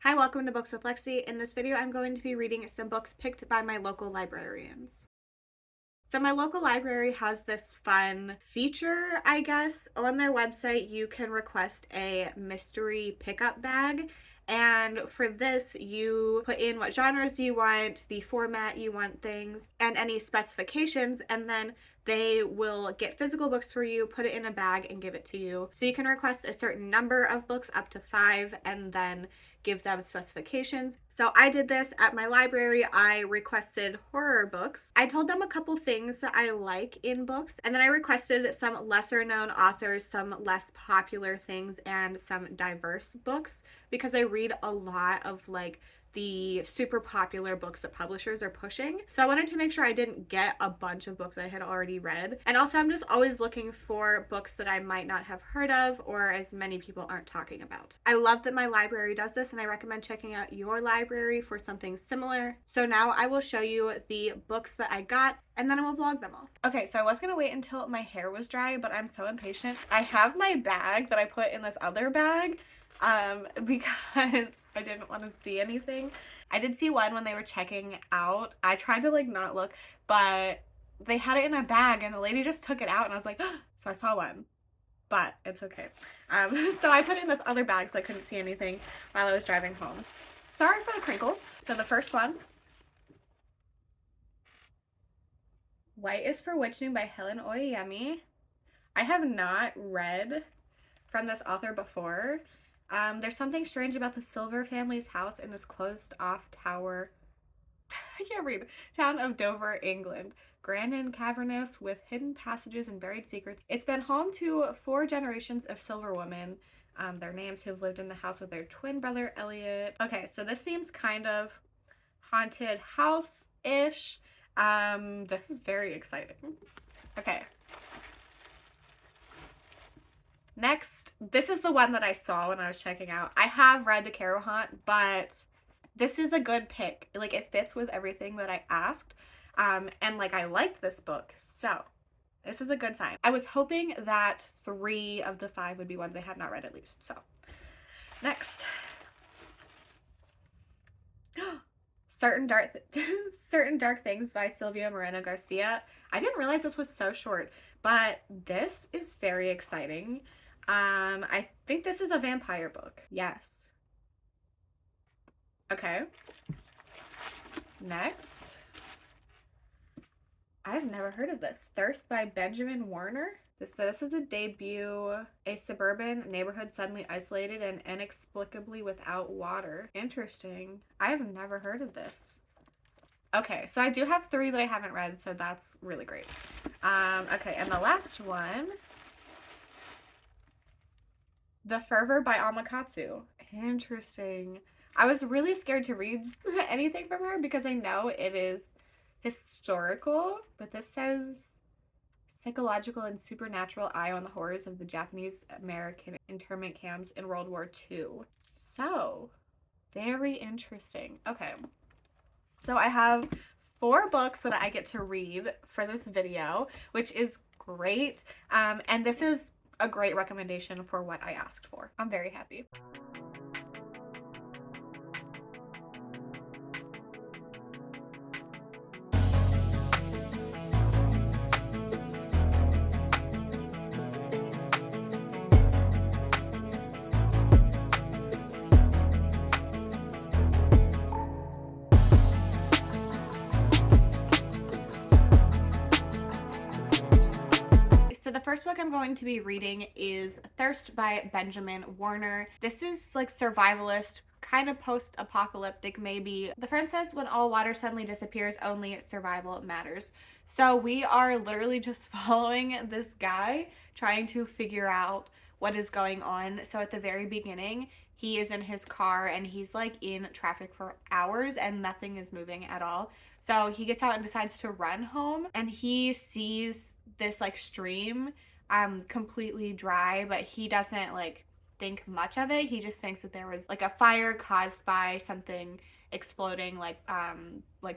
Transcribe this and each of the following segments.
Hi, welcome to Books with Lexi. In this video, I'm going to be reading some books picked by my local librarians. So my local library has this fun feature, I guess. On their website, you can request a mystery pickup bag. And for this, you put in what genres you want, the format you want things, and any specifications, and then they will get physical books for you, put it in a bag, and give it to you. So you can request a certain number of books, up to 5, and then give them specifications. So I did this at my library. I requested horror books. I told them a couple things that I like in books, and then I requested some lesser known authors, some less popular things, and some diverse books because I read a lot of like the super popular books that publishers are pushing. So I wanted to make sure I didn't get a bunch of books I had already read. And also I'm just always looking for books that I might not have heard of or as many people aren't talking about. I love that my library does this, and I recommend checking out your library for something similar. So now I will show you the books that I got, and then I will vlog them all. Okay, so I was gonna wait until my hair was dry, but I'm so impatient. I have my bag that I put in this other bag because I didn't want to see anything. I did see one when they were checking out. I tried to like not look, but they had it in a bag and the lady just took it out and I was like, oh. So I saw one, but it's okay. So I put it in this other bag so I couldn't see anything while I was driving home. Sorry for the crinkles. So the first one, White is for Witching by Helen Oyeyemi. I have not read from this author before. There's something strange about the Silver family's house in this closed-off tower. I can't read. Town of Dover, England. Grand and cavernous with hidden passages and buried secrets. It's been home to 4 generations of Silver women, their names, who have lived in the house with their twin brother, Elliot. Okay, so this seems kind of haunted house-ish. This is very exciting. Okay. Next, this is the one that I saw when I was checking out. I have read The Carrow Haunt, but this is a good pick. Like, it fits with everything that I asked. And like, I liked this book, so this is a good sign. I was hoping that 3 of the 5 would be ones I had not read at least, so. Next. Certain Dark Things by Silvia Moreno Garcia. I didn't realize this was so short, but this is very exciting. I think this is a vampire book. Yes. Okay. Next. I've never heard of this. Thirst by Benjamin Warner. This is a debut. A suburban neighborhood suddenly isolated and inexplicably without water. Interesting. I have never heard of this. Okay, so I do have 3 that I haven't read, so that's really great. Okay, and the last one, The Fervor by Amakatsu. Interesting. I was really scared to read anything from her because I know it is historical, but this says psychological and supernatural eye on the horrors of the Japanese American internment camps in World War II. So, very interesting. Okay. So I have 4 books that I get to read for this video, which is great. And this is a great recommendation for what I asked for. I'm very happy. So the first book I'm going to be reading is Thirst by Benjamin Warner. This is like survivalist, kind of post-apocalyptic maybe. The front says, when all water suddenly disappears, only survival matters. So we are literally just following this guy trying to figure out what is going on. So at the very beginning, he is in his car and he's like in traffic for hours and nothing is moving at all. So he gets out and decides to run home, and he sees this like stream completely dry, but he doesn't like think much of it. He just thinks that there was like a fire caused by something exploding, like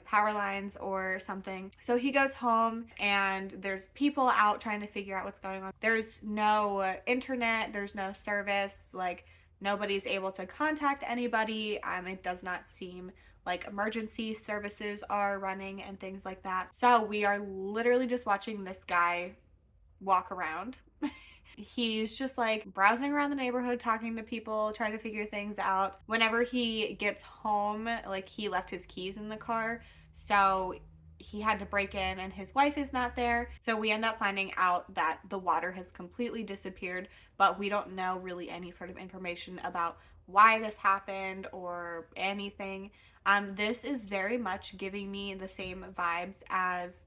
power lines or something. So he goes home and there's people out trying to figure out what's going on. There's no internet, there's no service, like Nobody's able to contact anybody. It does not seem like emergency services are running and things like that. So we are literally just watching this guy walk around. He's just like browsing around the neighborhood, talking to people, trying to figure things out. Whenever he gets home, like he left his keys in the car, so he had to break in and his wife is not there. So we end up finding out that the water has completely disappeared, but we don't know really any sort of information about why this happened or anything. This is very much giving me the same vibes as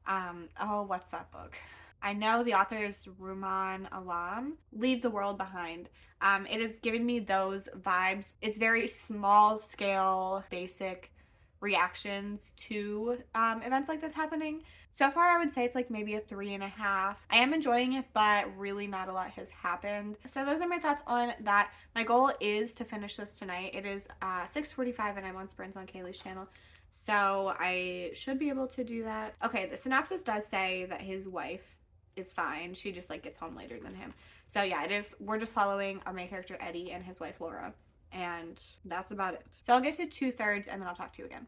oh, what's that book? I know the author is Ruman Alam. Leave the World Behind. It is giving me those vibes. It's very small scale, basic reactions to events like this happening. So far, I would say it's like maybe a 3.5. I am enjoying it, but really not a lot has happened. So those are my thoughts on that. My goal is to finish this tonight. It is 6:45 and I'm on Sprints on Kaylee's channel. So I should be able to do that. Okay, the synopsis does say that his wife is fine. She just like gets home later than him. So yeah, it is. We're just following our main character Eddie and his wife Laura. And that's about it. So I'll get to 2/3 and then I'll talk to you again.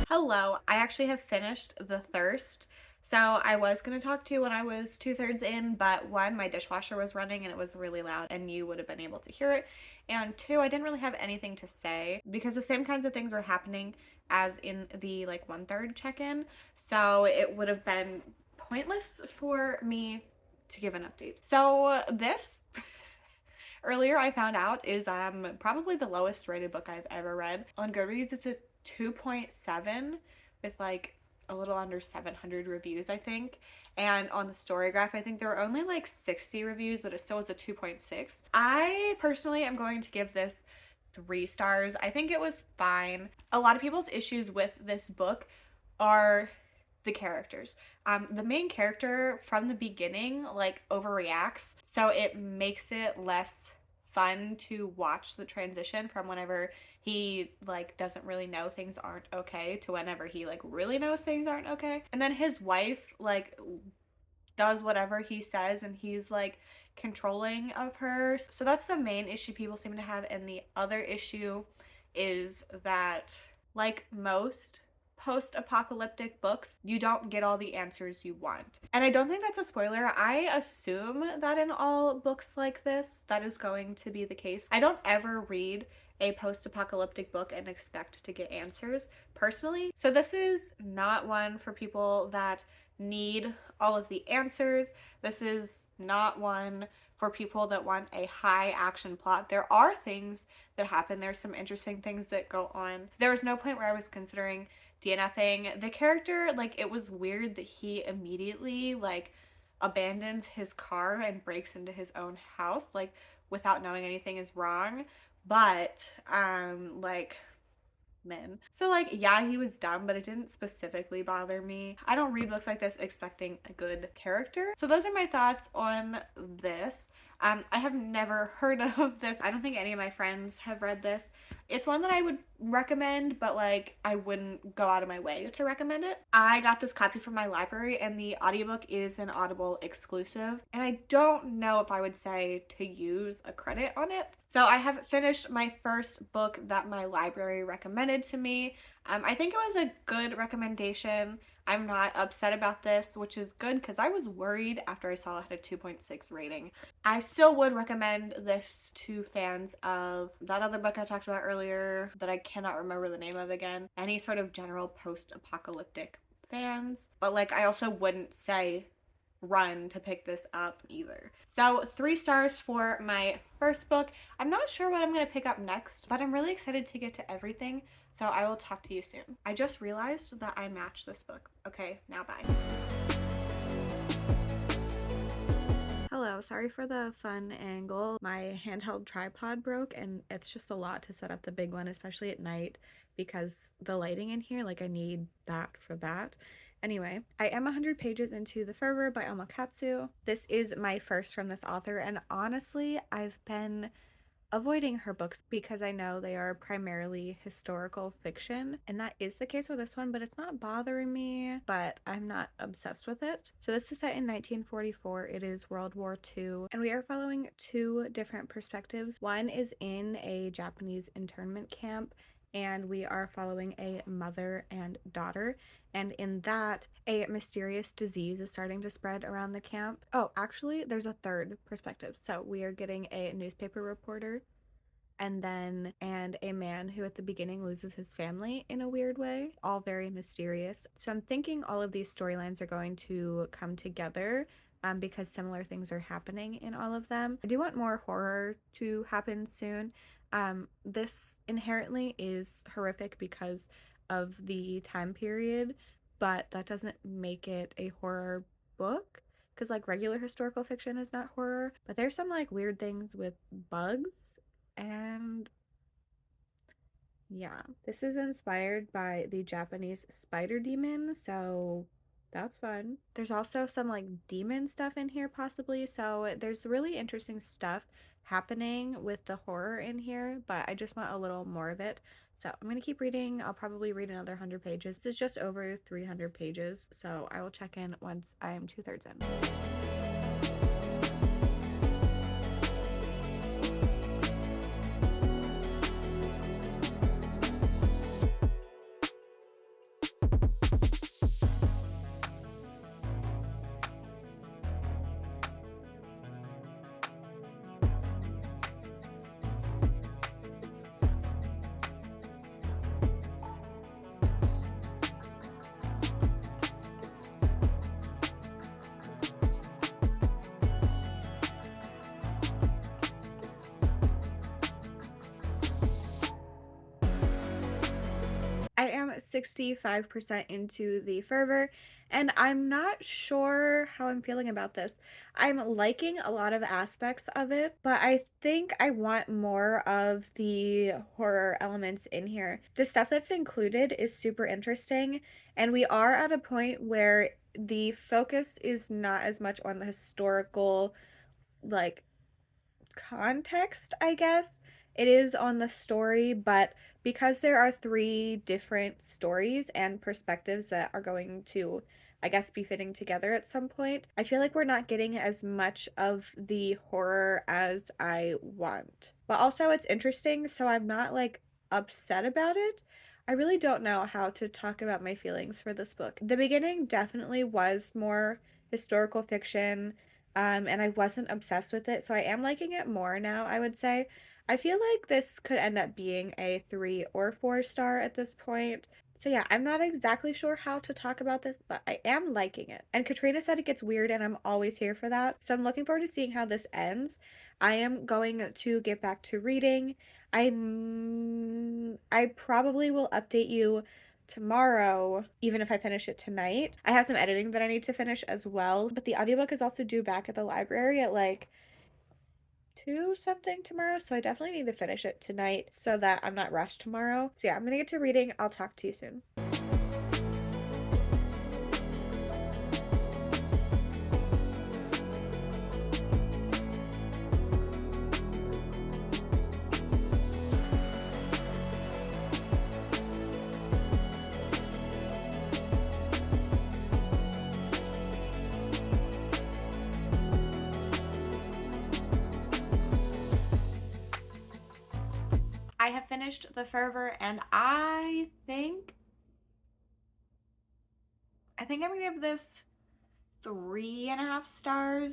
Hello, I actually have finished The Thirst. So I was going to talk to you when I was 2/3 in, but one, my dishwasher was running and it was really loud and you would have been able to hear it. And two, I didn't really have anything to say because the same kinds of things were happening as in the like 1/3 check-in. So it would have been pointless for me to give an update. So this earlier I found out is probably the lowest rated book I've ever read. On Goodreads it's a 2.7 with like a little under 700 reviews, I think. And on the Storygraph, I think there were only like 60 reviews, but it still was a 2.6. I personally am going to give this 3 stars. I think it was fine. A lot of people's issues with this book are the characters. The main character from the beginning like overreacts, so it makes it less fun to watch the transition from whenever he like doesn't really know things aren't okay to whenever he like really knows things aren't okay. And then his wife like does whatever he says and he's like controlling of her. So that's the main issue people seem to have. And the other issue is that like most post-apocalyptic books, you don't get all the answers you want. And I don't think that's a spoiler. I assume that in all books like this, that is going to be the case. I don't ever read a post-apocalyptic book and expect to get answers personally. So this is not one for people that need all of the answers. This is not one for people that want a high action plot. There are things that happen. There's some interesting things that go on. There was no point where I was considering DNFing. The character, like, it was weird that he immediately like abandons his car and breaks into his own house like without knowing anything is wrong. But like men. So like, yeah, he was dumb, but it didn't specifically bother me. I don't read books like this expecting a good character. So those are my thoughts on this. I have never heard of this. I don't think any of my friends have read this. It's one that I would recommend, but like I wouldn't go out of my way to recommend it. I got this copy from my library and the audiobook is an Audible exclusive. And I don't know if I would say to use a credit on it. So I have finished my first book that my library recommended to me. I think it was a good recommendation. I'm not upset about this, which is good because I was worried after I saw it had a 2.6 rating. I still would recommend this to fans of that other book I talked about earlier that I cannot remember the name of again. Any sort of general post-apocalyptic fans. But like I also wouldn't say run to pick this up either. So 3 stars for my first book. I'm not sure what I'm going to pick up next, but I'm really excited to get to everything. So I will talk to you soon. I just realized that I matched this book. Okay, now bye. Hello, sorry for the fun angle. My handheld tripod broke and it's just a lot to set up the big one, especially at night because the lighting in here, like I need that for that. Anyway, I am 100 pages into The Fervor by Alma Katsu. This is my first from this author, and honestly, I've been avoiding her books because I know they are primarily historical fiction, and that is the case with this one, but it's not bothering me, but I'm not obsessed with it. So this is set in 1944. It is World War II, and we are following two different perspectives. One is in a Japanese internment camp, and we are following a mother and daughter, and in that, a mysterious disease is starting to spread around the camp. Oh, actually, there's a third perspective. So we are getting a newspaper reporter and a man who at the beginning loses his family in a weird way, all very mysterious. So I'm thinking all of these storylines are going to come together because similar things are happening in all of them. I do want more horror to happen soon. This inherently is horrific because of the time period, but that doesn't make it a horror book because like regular historical fiction is not horror, but there's some like weird things with bugs and yeah, this is inspired by the Japanese spider demon, so that's fun. There's also some like demon stuff in here, possibly, so there's really interesting stuff happening with the horror in here, but I just want a little more of it. So I'm gonna keep reading. I'll probably read another 100 pages. This is just over 300 pages, so I will check in once I am 2/3 in. I am 65% into The Fervor, and I'm not sure how I'm feeling about this. I'm liking a lot of aspects of it, but I think I want more of the horror elements in here. The stuff that's included is super interesting, and we are at a point where the focus is not as much on the historical, like, context, I guess. It is on the story, but because there are three different stories and perspectives that are going to, I guess, be fitting together at some point, I feel like we're not getting as much of the horror as I want. But also, it's interesting, so I'm not like upset about it. I really don't know how to talk about my feelings for this book. The beginning definitely was more historical fiction, and I wasn't obsessed with it, so I am liking it more now, I would say. I feel like this could end up being a 3 or 4 star at this point. So yeah, I'm not exactly sure how to talk about this, but I am liking it. And Katrina said it gets weird, and I'm always here for that. So I'm looking forward to seeing how this ends. I am going to get back to reading. I probably will update you tomorrow, even if I finish it tonight. I have some editing that I need to finish as well, but the audiobook is also due back at the library at like 2 something tomorrow, so I definitely need to finish it tonight so that I'm not rushed tomorrow. So yeah, I'm gonna get to reading. I'll talk to you soon. I have finished The Fervor, and I think I'm gonna give this 3.5 stars.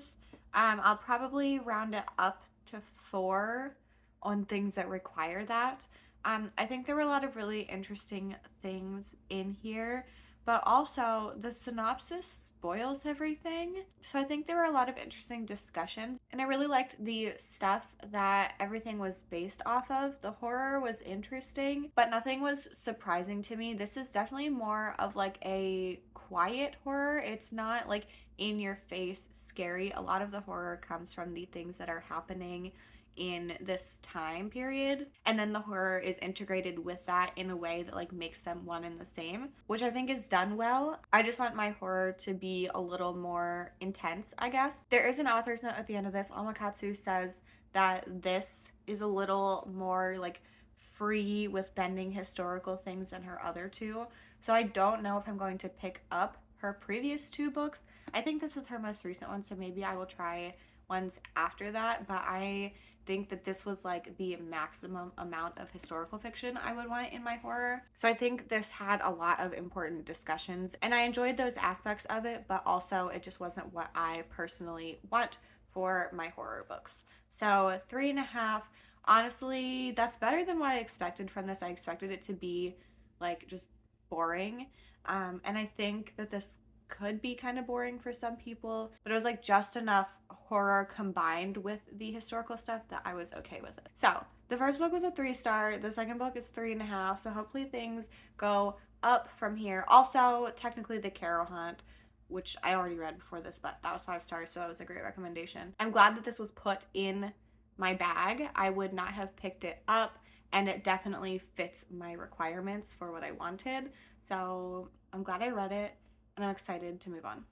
I'll probably round it up to 4 on things that require that. I think there were a lot of really interesting things in here, but also the synopsis spoils everything. So I think there were a lot of interesting discussions, and I really liked the stuff that everything was based off of. The horror was interesting, but nothing was surprising to me. This is definitely more of like a quiet horror. It's not like in your face scary. A lot of the horror comes from the things that are happening in this time period, and then the horror is integrated with that in a way that like makes them one and the same, which I think is done well. I just want my horror to be a little more intense, I guess. There is an author's note at the end of this. Amakatsu says that this is a little more like free with bending historical things than her other two, so I don't know if I'm going to pick up her previous two books. I think this is her most recent one, so maybe I will try ones after that, but I think that this was like the maximum amount of historical fiction I would want in my horror. So I think this had a lot of important discussions, and I enjoyed those aspects of it, but also it just wasn't what I personally want for my horror books. So 3.5. Honestly, that's better than what I expected from this. I expected it to be like just boring. And I think that this could be kind of boring for some people, but it was like just enough horror combined with the historical stuff that I was okay with it. So the first book was a 3-star, the second book is 3.5, so hopefully things go up from here. Also, technically the Carol Hunt, which I already read before this, but that was 5 stars, so that was a great recommendation. I'm glad that this was put in my bag. I would not have picked it up, and it definitely fits my requirements for what I wanted. So I'm glad I read it, and I'm excited to move on.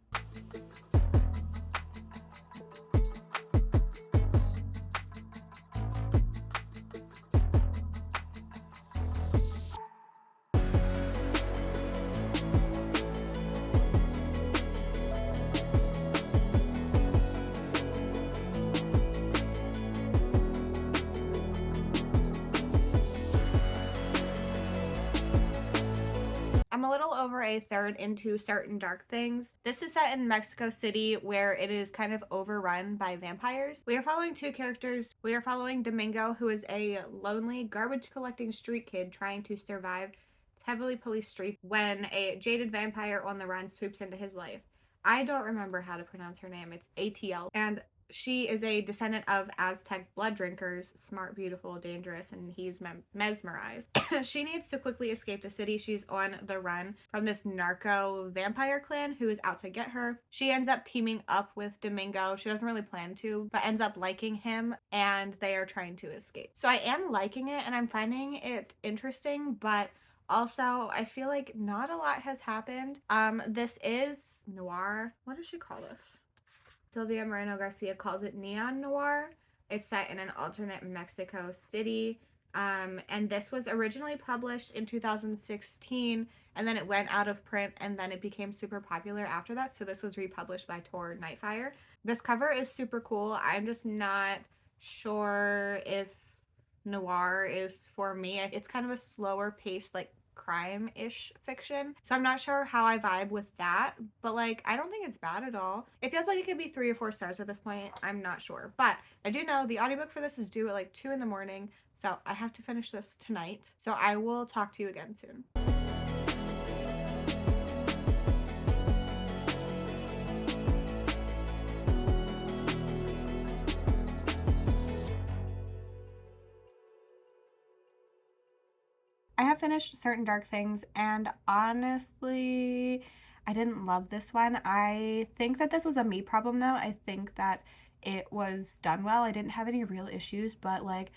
I'm a little over a third into Certain Dark Things. This is set in Mexico City, where it is kind of overrun by vampires. We are following two characters. We are following Domingo, who is a lonely garbage collecting street kid trying to survive heavily policed streets when a jaded vampire on the run swoops into his life. I don't remember how to pronounce her name. It's ATL. And she is a descendant of Aztec blood drinkers, smart, beautiful, dangerous, and he's mesmerized. She needs to quickly escape the city. She's on the run from this narco vampire clan who is out to get her. She ends up teaming up with Domingo. She doesn't really plan to, but ends up liking him, and they are trying to escape. So I am liking it, and I'm finding it interesting, but also, I feel like not a lot has happened. This is noir. What does she call this? Sylvia Moreno Garcia calls it neon noir. It's set in an alternate Mexico City. And this was originally published in 2016, and then it went out of print, and then it became super popular after that. So this was republished by Tor Nightfire. This cover is super cool. I'm just not sure if noir is for me. It's kind of a slower paced, like crime-ish fiction, so I'm not sure how I vibe with that, but like I don't think it's bad at all. It feels like it could be 3 or 4 stars at this point. I'm not sure, but I do know the audiobook for this is due at like 2 in the morning, so I have to finish this tonight. So I will talk to you again soon. I have finished Certain Dark Things, and honestly, I didn't love this one. I think that this was a me problem, though. I think that it was done well. I didn't have any real issues, but like,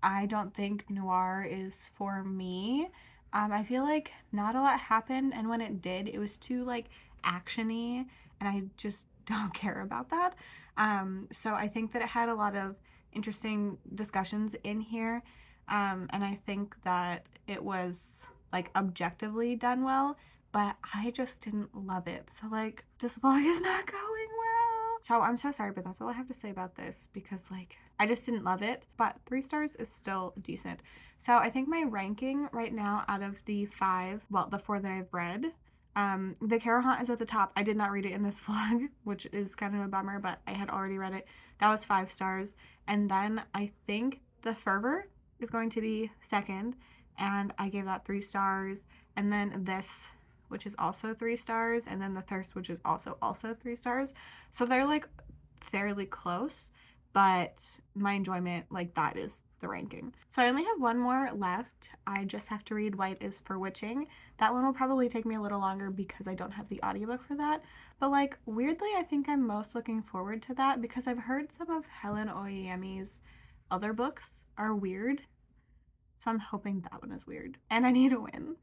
I don't think noir is for me. I feel like not a lot happened, and when it did, it was too like actiony, and I just don't care about that. So I think that it had a lot of interesting discussions in here. And I think that it was like objectively done well, but I just didn't love it. So like this vlog is not going well. So I'm so sorry, but that's all I have to say about this, because like I just didn't love it, but 3 stars is still decent. So I think my ranking right now out of the 5, well, the 4 that I've read, the Carol Hunt is at the top. I did not read it in this vlog, which is kind of a bummer, but I had already read it. That was 5 stars. And then I think the Fervor is going to be second, and I gave that 3 stars. And then this, which is also 3 stars, and then the Thirst, which is also 3 stars. So they're like fairly close, but my enjoyment, like that is the ranking. So I only have one more left. I just have to read White is for Witching. That one will probably take me a little longer because I don't have the audiobook for that. But like weirdly, I think I'm most looking forward to that because I've heard some of Helen Oyeyemi's other books are weird. So I'm hoping that one is weird. And I need a win.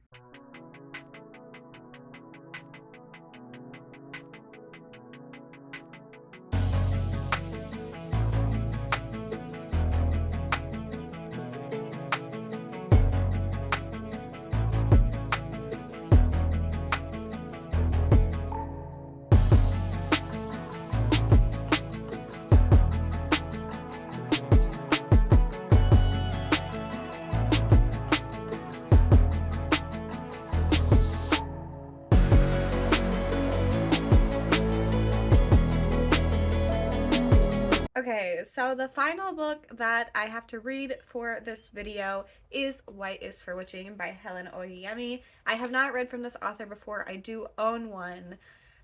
Okay, so the final book that I have to read for this video is White is for Witching by Helen Oyeyemi. I have not read from this author before. I do own one.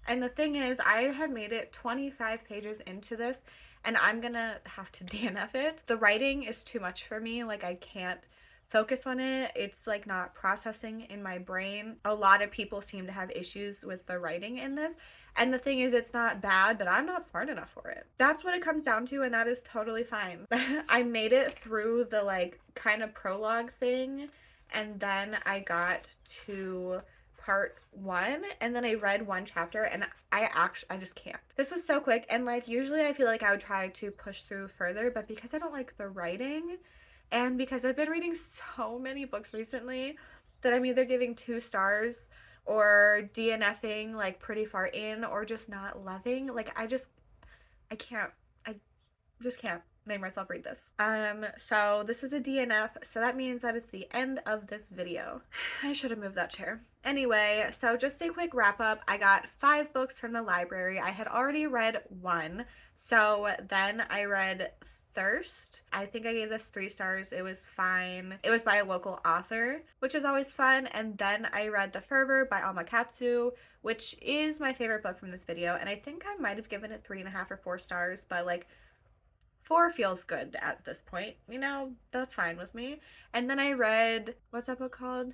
And the thing is, I have made it 25 pages into this, and I'm gonna have to DNF it. The writing is too much for me. Like, I can't focus on it. It's like not processing in my brain. A lot of people seem to have issues with the writing in this. And the thing is, it's not bad, but I'm not smart enough for it. That's what it comes down to, and that is totally fine. I made it through the like kind of prologue thing, and then I got to part 1, and then I read one chapter, and I just can't. This was so quick, and like usually I feel like I would try to push through further, but because I don't like the writing, and because I've been reading so many books recently that I'm either giving 2 stars or DNFing like pretty far in, or just not loving. Like I just can't make myself read this. So this is a DNF, so that means that is the end of this video. I should have moved that chair. Anyway, so just a quick wrap up. I got 5 books from the library. I had already read 1, so then I read Thirst. I think I gave this 3 stars. It was fine. It was by a local author, which is always fun. And then I read The Fervor by Alma Katsu, which is my favorite book from this video. And I think I might have given it 3.5 or 4 stars, but like 4 feels good at this point. You know, that's fine with me. And then I read, what's that book called?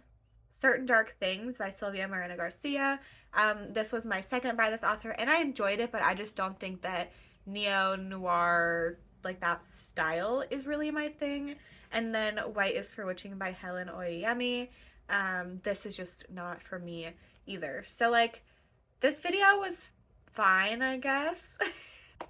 Certain Dark Things by Sylvia Moreno Garcia. This was my second by this author, and I enjoyed it, but I just don't think that neo-noir, like that style, is really my thing. And then White is for Witching by Helen Oyeyemi. This is just not for me either. So like this video was fine, I guess.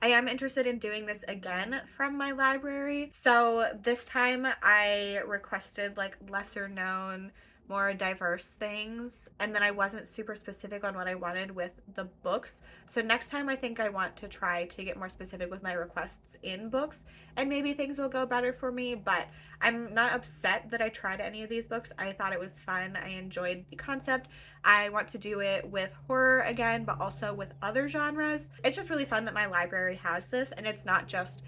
I am interested in doing this again from my library. So this time I requested like lesser known, more diverse things, and then I wasn't super specific on what I wanted with the books. So next time I think I want to try to get more specific with my requests in books, and maybe things will go better for me. But I'm not upset that I tried any of these books. I thought it was fun. I enjoyed the concept. I want to do it with horror again, but also with other genres. It's just really fun that my library has this, and it's not just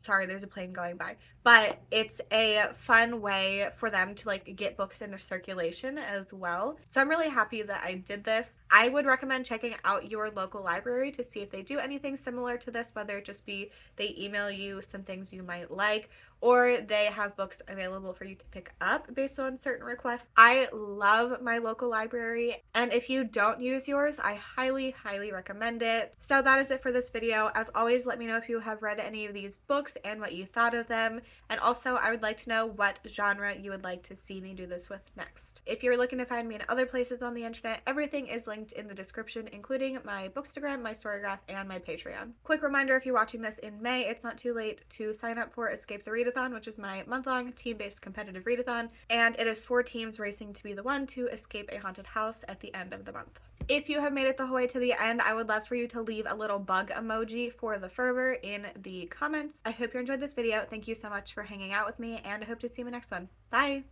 sorry, there's a plane going by, but it's a fun way for them to like get books into circulation as well. So I'm really happy that I did this. I would recommend checking out your local library to see if they do anything similar to this, whether it just be they email you some things you might like, or they have books available for you to pick up based on certain requests. I love my local library, and if you don't use yours, I highly, highly recommend it. So that is it for this video. As always, let me know if you have read any of these books and what you thought of them, and also I would like to know what genre you would like to see me do this with next. If you're looking to find me in other places on the internet, everything is linked in the description, including my Bookstagram, my Storygraph, and my Patreon. Quick reminder, if you're watching this in May, it's not too late to sign up for Escape the Readathon, which is my month-long team-based competitive readathon, and it is 4 teams racing to be the one to escape a haunted house at the end of the month. If you have made it the whole way to the end, I would love for you to leave a little bug emoji for the Fervor in the comments. I hope you enjoyed this video. Thank you so much for hanging out with me, and I hope to see you in the next one. Bye!